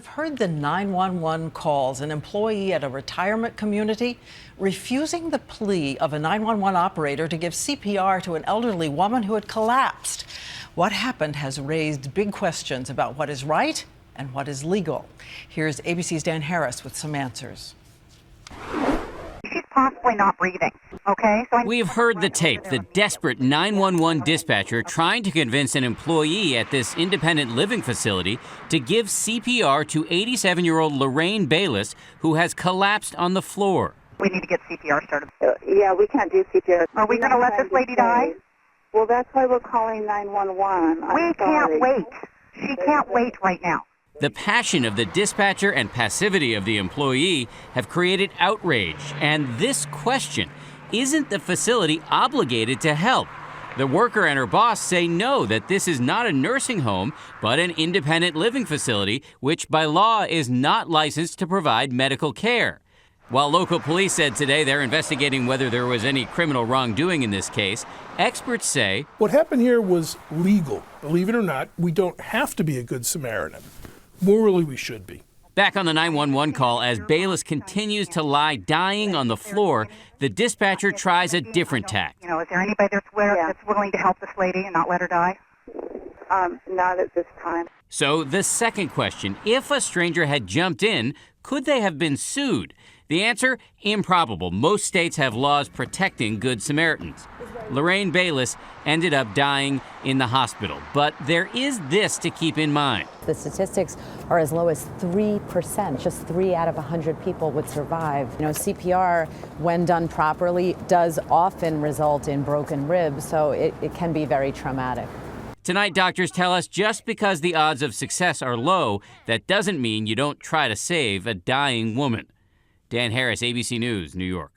have heard the 911 calls, an employee at a retirement community refusing the plea of a 911 operator to give CPR to an elderly woman who had collapsed. What happened has raised big questions about what is right and what is legal. Here's ABC's Dan Harris with some answers. She's possibly not breathing, okay? We've heard the tape, the desperate 911 dispatcher trying to convince an employee at this independent living facility to give CPR to 87-year-old Lorraine Bayless, who has collapsed on the floor. We need to get CPR started. Yeah, we can't do CPR. Are we going to let this lady die? Well, that's why we're calling 911. We can't wait. She can't wait right now. The passion of the dispatcher and passivity of the employee have created outrage. And this question, isn't the facility obligated to help? The worker and her boss say no, that this is not a nursing home, but an independent living facility, which by law is not licensed to provide medical care. While local police said today they're investigating whether there was any criminal wrongdoing in this case, experts say what happened here was legal. Believe it or not, we don't have to be a good Samaritan. Morally, we should be. Back on the 911 call, as Bayless continues to lie dying on the floor, the dispatcher tries a different tack. You know, is there anybody that's willing to help this lady and not let her die? Not at this time. So the second question, if a stranger had jumped in, could they have been sued? The answer, improbable. Most states have laws protecting Good Samaritans. Lorraine Bayless ended up dying in the hospital. But there is this to keep in mind. The statistics are as low as 3%. Just 3 out of 100 people would survive. You know, CPR, when done properly, does often result in broken ribs, so it can be very traumatic. Tonight, doctors tell us just because the odds of success are low, that doesn't mean you don't try to save a dying woman. Dan Harris, ABC News, New York.